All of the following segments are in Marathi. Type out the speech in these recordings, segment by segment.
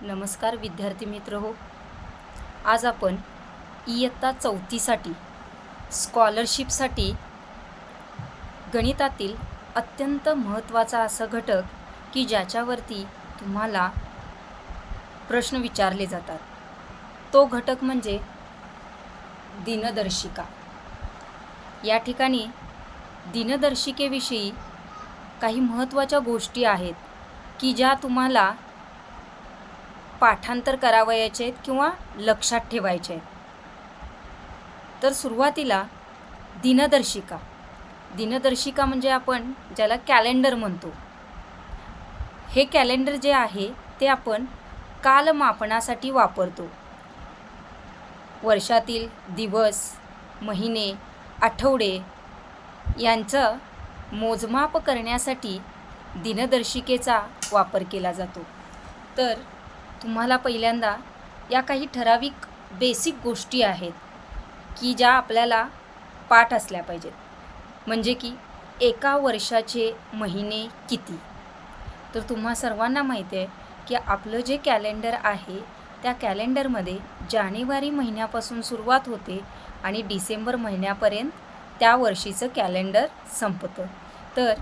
नमस्कार विद्यार्थी मित्र हो. आज आपण इयत्ता 4साठी स्कॉलरशिपसाठी गणितातील अत्यंत महत्त्वाचा असा घटक की ज्याच्यावरती तुम्हाला प्रश्न विचारले जातात, तो घटक म्हणजे दिनदर्शिका. या ठिकाणी दिनदर्शिकेविषयी काही महत्त्वाच्या गोष्टी आहेत की ज्या तुम्हाला पाठांतर करावयाचे आहेत किंवा लक्षात ठेवायचे आहेत. तर सुरुवातीला दिनदर्शिका म्हणजे आपण ज्याला कॅलेंडर म्हणतो. हे कॅलेंडर जे आहे ते आपण कालमापनासाठी वापरतो. वर्षातील दिवस, महिने, आठवडे यांचं मोजमाप करण्यासाठी दिनदर्शिकेचा वापर केला जातो. तर तुम्हाला पहिल्यांदा या काही ठराविक बेसिक गोष्टी आहेत की ज्या आपल्याला पाठ असल्या पाहिजेत. म्हणजे की एका वर्षाचे महिने किती. तर तुम्हा सर्वांना माहिती आहे की आपलं जे कॅलेंडर आहे त्या कॅलेंडरमध्ये जानेवारी महिन्यापासून सुरुवात होते आणि डिसेंबर महिन्यापर्यंत त्या वर्षीचं कॅलेंडर संपतं. तर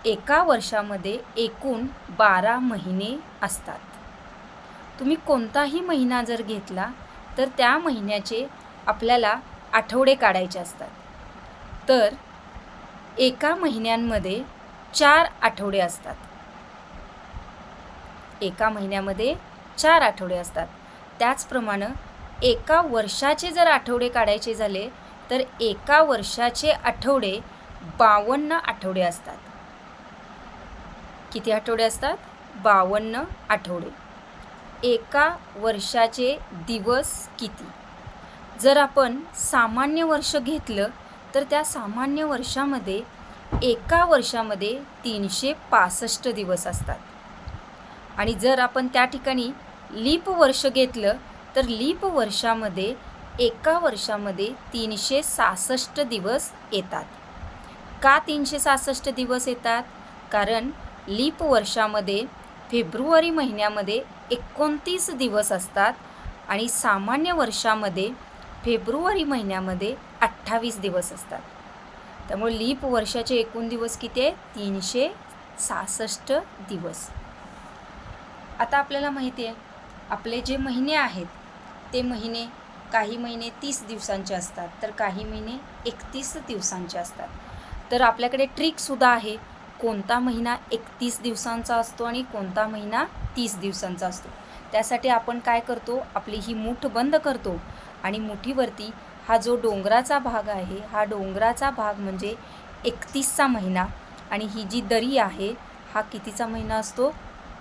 एका वर्षामध्ये एकूण 12 महिने असतात. तुम्ही कोणताही महिना जर घेतला तर त्या महिन्याचे आपल्याला आठवडे काढायचे असतात. तर एका महिन्यांमध्ये 4 आठवडे असतात. एका महिन्यामध्ये 4 आठवडे असतात. त्याचप्रमाणे एका वर्षाचे जर आठवडे काढायचे झाले तर एका वर्षाचे आठवडे 52 आठवडे असतात. किती आठवडे असतात? 52 आठवडे. एका वर्षाचे दिवस किती? जर आपण सामान्य वर्ष घेतलं तर त्या सामान्य वर्षामध्ये एका वर्षामध्ये 365 दिवस असतात. आणि जर आपण त्या ठिकाणी लीप वर्ष घेतलं तर लीप वर्षामध्ये एका वर्षामध्ये 366 दिवस येतात. का 366 दिवस येतात? कारण लीप वर्षामध्ये फेब्रुवारी महिन्यामध्ये 29 दिवस असतात आणि सामान्य वर्षामध्ये फेब्रुवारी महिन्यामध्ये 28 दिवस असतात. त्यामुळे लीप वर्षाचे एकूण दिवस किती आहे? 366 दिवस. आता आपल्याला माहिती आहे आपले जे महिने आहेत ते महिने, काही महिने 30 दिवसांचे असतात तर काही महिने 31 दिवसांचे असतात. तर आपल्याकडे ट्रिकसुद्धा आहे, कोणता महिना 31 दिवसांचा असतो आणि कोणता महिना 30 दिवसांचा असतो. त्यासाठी आपण काय करतो, आपली ही मूठ बंद करतो आणि मुठीवरती हा जो डोंगराचा भाग आहे, हा डोंगराचा भाग म्हणजे 31चा महिना आणि ही जी दरी आहे हा कितीचा महिना असतो?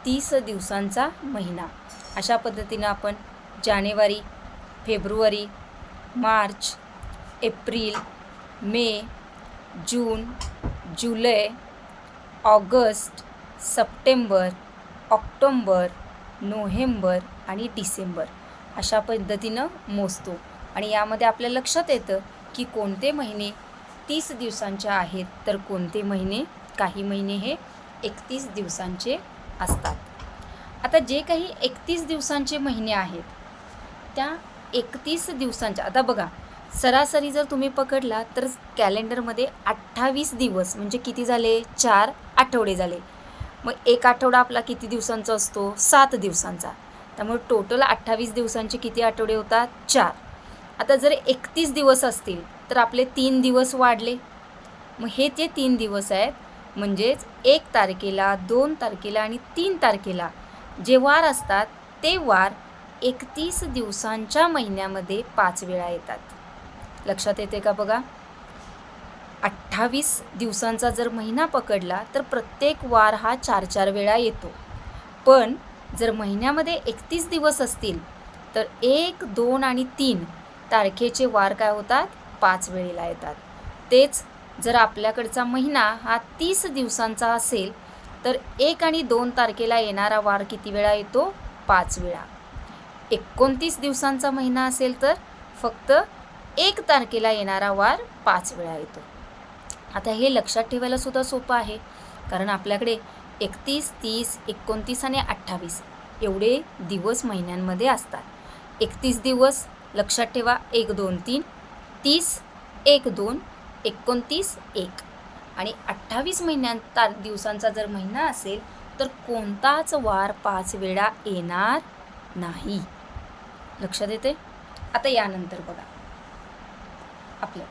30 दिवसांचा महिना. अशा पद्धतीनं आपण जानेवारी, फेब्रुवारी, मार्च, एप्रिल, मे, जून, जुलै, ऑगस्ट, सप्टेंबर, ऑक्टोंबर, नोव्हेंबर आणि डिसेंबर अशा पद्धतीनं मोजतो. आणि यामध्ये आपल्या लक्षात येतं की कोणते महिने 30 दिवसांचे आहेत तर कोणते महिने, काही महिने हे 31 दिवसांचे असतात. आता जे काही 31 दिवसांचे महिने आहेत त्या 31 दिवसांच्या, आता बघा सरासरी जर तुम्ही पकडला तर कॅलेंडरमध्ये 28 दिवस म्हणजे किती झाले? 4 आठवडे झाले. मग एक आठवडा आपला किती दिवसांचा असतो? 7 दिवसांचा. त्यामुळे टोटल 28 दिवसांचे किती आठवडे होतात? 4. आता जर 31 दिवस असतील तर आपले 3 दिवस वाढले. मग हे जे 3 दिवस आहेत म्हणजेच 1 तारखेला, 2 तारखेला आणि 3 तारखेला जे वार असतात ते वार 31 दिवसांच्या महिन्यामध्ये 5 वेळा येतात. लक्षात येते का बघा? 28 दिवसांचा जर महिना पकडला तर प्रत्येक वार हा 4-4 वेळा येतो. पण जर महिन्यामध्ये 31 दिवस असतील तर 1, 2 आणि 3 तारखेचे वार काय होतात? 5 वेळेला येतात. तेच जर आपल्याकडचा महिना हा 30 दिवसांचा असेल तर 1 आणि 2 तारखेला येणारा वार किती वेळा येतो? 5 वेळा. 29 दिवसांचा महिना असेल तर फक्त 1 तारखेला येणारा वार 5 वेळा येतो. आता हे लक्षात ठेवायला सुद्धा सोपं आहे कारण आपल्याकडे 31, 30, 29 आणि 28 एवढे दिवस महिन्यांमध्ये असतात. 31 दिवस लक्षात ठेवा, 1 2 3, 30 1 2, 29 1 आणि 28 दिवसांचा जर महिना असेल तर कोणताच वार 5 वेळा येणार नाही. लक्षात येते. आता यानंतर बघा, आपलं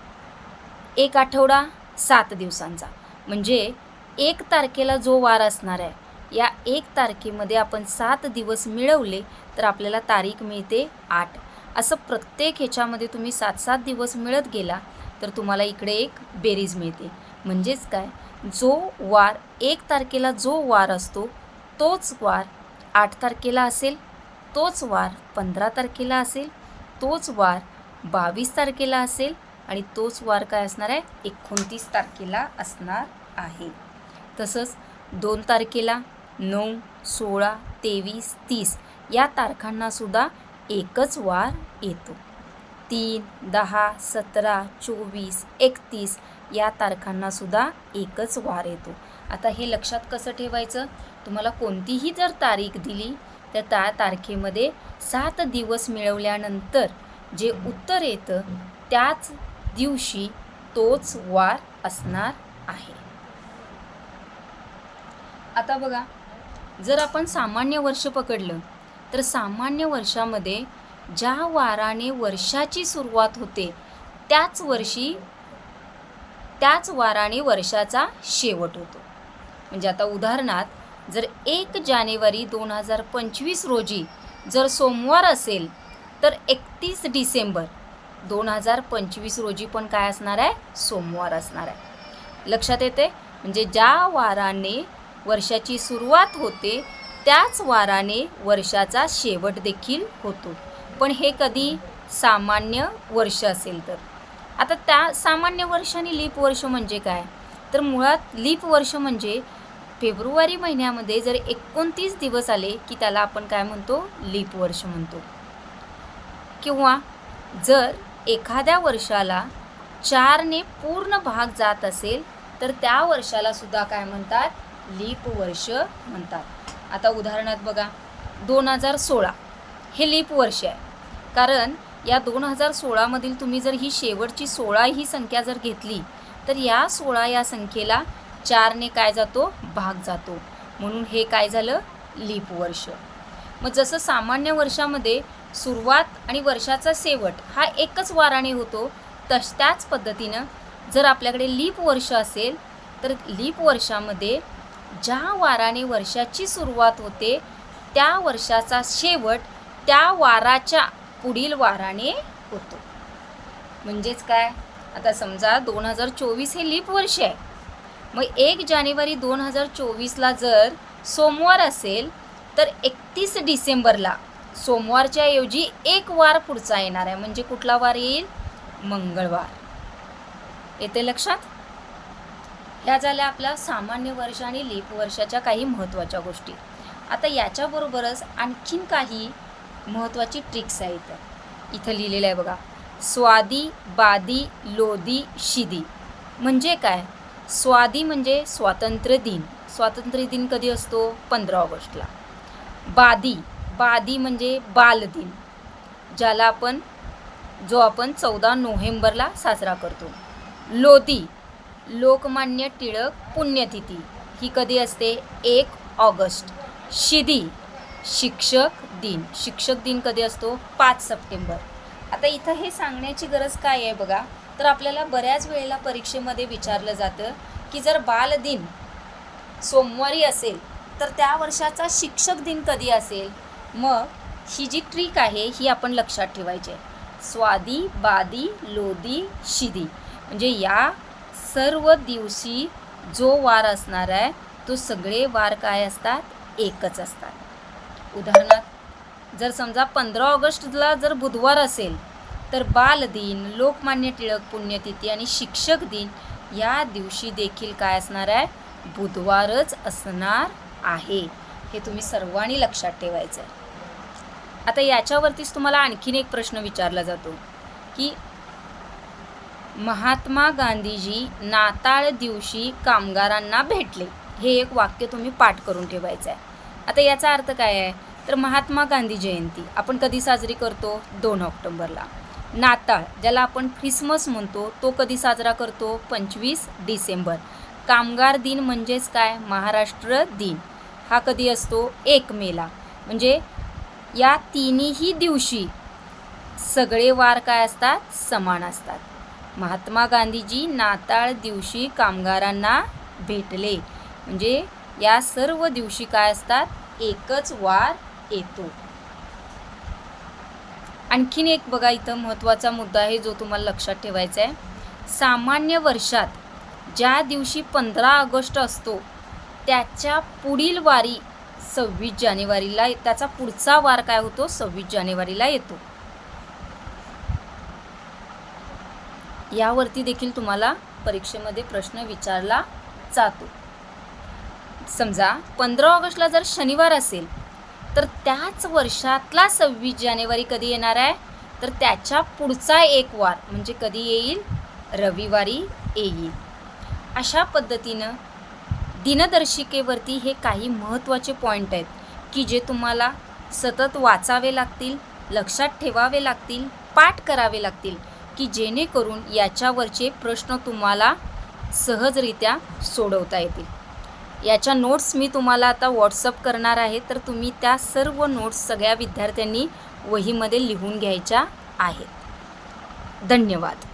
1 आठवडा 7 दिवसांचा, म्हणजे 1 तारखेला जो वार असणार आहे, या 1 तारखेमध्ये आपण 7 दिवस मिळवले तर आपल्याला तारीख मिळते 8. असं प्रत्येक ह्याच्यामध्ये तुम्ही 7-7 दिवस मिळत गेला तर तुम्हाला इकडे एक बेरीज मिळते. म्हणजेच काय, जो वार 1 तारखेला जो वार असतो तोच वार 8 तारखेला असेल, तोच वार 15 तारखेला असेल, तोच वार 22 तारखेला असेल आणि तोच वार काय असणार आहे, 29 तारखेला असणार आहे. तसंच 2 तारखेला 9, 16, 23, 30 या तारखांनासुद्धा एकच वार येतो. 3, 10, 17, 24, 31 या तारखांनासुद्धा एकच वार येतो. आता हे लक्षात कसं ठेवायचं, तुम्हाला कोणतीही जर तारीख दिली तर त्या तारखेमध्ये 7 दिवस मिळवल्यानंतर जे उत्तर येतं त्याच दिवशी तोच वार असणार आहे. आता बघा, जर आपण सामान्य वर्ष पकडलं तर सामान्य वर्षामध्ये ज्या वाराने वर्षाची सुरुवात होते त्याच वाराने वर्षाचा शेवट होतो. म्हणजे आता उदाहरणार्थ, जर 1 जानेवारी 2025 रोजी जर सोमवार असेल तर 31 डिसेंबर 2025 रोजी पण काय असणार आहे, सोमवार असणार आहे. लक्षात येते. म्हणजे ज्या वाराने वर्षाची सुरुवात होते त्याच वाराने वर्षाचा शेवट देखील होतो. पण हे कधी सामान्य वर्ष असेल तर. आता त्या सामान्य वर्ष आणि लीप वर्ष म्हणजे काय, तर मुळात लीप वर्ष म्हणजे फेब्रुवारी महिन्यामध्ये जर 29 दिवस आले की त्याला आपण काय म्हणतो, लीप वर्ष म्हणतो. किंवा जर एखाद्या वर्षाला 4ने पूर्ण भाग जात असेल तर त्या वर्षाला सुद्धा काय म्हणतात, लीप वर्ष म्हणतात. आता उदाहरणार्थ बघा, 2016 हे लीप वर्ष आहे. कारण या 2016 मधील तुम्ही जर ही शेवटची 16 ही संख्या जर घेतली तर या 16 या संख्येला 4ने काय जातो, भाग जातो. म्हणून हे काय झालं, लीप वर्ष. मग जसं सामान्य वर्षामध्ये सुरुवात आणि वर्षाचा शेवट हा एकच वाराने होतो, त्याच पद्धतीनं जर आपल्याकडे लीप वर्ष असेल तर लीप वर्षामध्ये ज्या वाराने वर्षाची सुरुवात होते त्या वर्षाचा शेवट त्या वाराच्या पुढील वाराने होतो. म्हणजेच काय, आता समजा 2024 हे लीप वर्ष आहे. मग 1 जानेवारी 2024ला जर सोमवार असेल तर 31 डिसेंबरला सोमवारच्या ऐवजी एक वार पुढचा येणार आहे. म्हणजे कुठला वार येईल, मंगळवार. येते लक्षात. ह्या झाल्या आपल्या सामान्य वर्ष आणि लीप वर्षाच्या काही महत्त्वाच्या गोष्टी. आता याच्याबरोबरच आणखीन काही महत्त्वाची ट्रिक्स आहेत. इथं लिहिलेलं आहे बघा, स्वादी, बादी, लोदी, शिदी. म्हणजे काय, स्वादी म्हणजे स्वातंत्र्य दिन. स्वातंत्र्य दिन कधी असतो, 15 ऑगस्टला. बादी म्हणजे बालदिन, ज्याला जो आपण 14 नोव्हेंबरला साजरा करतो. लोदी, लोकमान्य टिळक पुण्यतिथी, ही कधी असते, 1 ऑगस्ट. शिदी, शिक्षक दिन कधी असतो, 5 सप्टेंबर. आता इथं हे सांगण्याची गरज काय आहे बघा, तर आपल्याला बऱ्याच वेळेला परीक्षेमध्ये विचारलं जातं की जर बालदिन सोमवारी असेल तर त्या वर्षाचा शिक्षक दिन कधी असेल. मग ही जी ट्रिक आहे ही आपण लक्षात ठेवायची आहे. स्वादी, बादी, लोदी, शिदी, म्हणजे या सर्व दिवशी जो वार असणार आहे तो सगळे वार काय असतात, एकच असतात. उदाहरणार्थ, जर समजा 15 ऑगस्टला जर बुधवार असेल तर बालदिन, लोकमान्य टिळक पुण्यतिथी आणि शिक्षक दिन या दिवशी देखील काय असणार आहे, बुधवारच असणार आहे. हे तुम्ही सर्वांनी लक्षात ठेवायचं आहे. आता याच्यावरतीच तुम्हाला आणखीन एक प्रश्न विचारला जातो की महात्मा गांधीजी नाताळ दिवशी कामगारांना भेटले. हे एक वाक्य तुम्ही पाठ करून ठेवायचं आहे. आता याचा अर्थ काय आहे, तर महात्मा गांधी जयंती आपण कधी साजरी करतो? 2 ऑक्टोबरला. नाताळ ज्याला आपण ख्रिसमस म्हणतो तो कधी साजरा करतो? 25 डिसेंबर. कामगार दिन म्हणजेच काय? महाराष्ट्र दिन. हा कधी असतो? 1 मेला. म्हणजे या तिन्ही दिवशी सगळे वार काय असतात? समान असतात. महात्मा गांधीजी नाताळ दिवशी कामगारांना भेटले, म्हणजे या सर्व दिवशी काय असतात? एकच वार येतो. आणखीन एक बघा इथं महत्त्वाचा मुद्दा आहे जो तुम्हाला लक्षात ठेवायचा आहे. सामान्य वर्षात ज्या दिवशी 15 ऑगस्ट असतो त्याच्या पुढील वारी 26 जानेवारीला, त्याचा पुढचा वार काय होतो? 26 जानेवारीला येतो. यावरती देखील तुम्हाला परीक्षेमध्ये प्रश्न विचारला जातो. समजा 15 ऑगस्टला जर शनिवार असेल तर त्याच वर्षातला 26 जानेवारी कधी येणार आहे? तर त्याच्या पुढचा एक वार म्हणजे कधी येईल? रविवारी येईल. अशा पद्धतीनं दिनदर्शिकेवरती हे काही महत्त्वाचे पॉईंट आहेत की जे तुम्हाला सतत वाचावे लागतील, लक्षात ठेवावे लागतील, पाठ करावे लागतील की जेणेकरून याच्यावरचे प्रश्न तुम्हाला सहजरित्या सोडवता येतील. याच्या नोट्स मी तुम्हाला आता व्हॉट्सअप करणार आहे, तर तुम्ही त्या सर्व नोट्स सगळ्या विद्यार्थ्यांनी वहीमध्ये लिहून घ्यायच्या आहेत. धन्यवाद.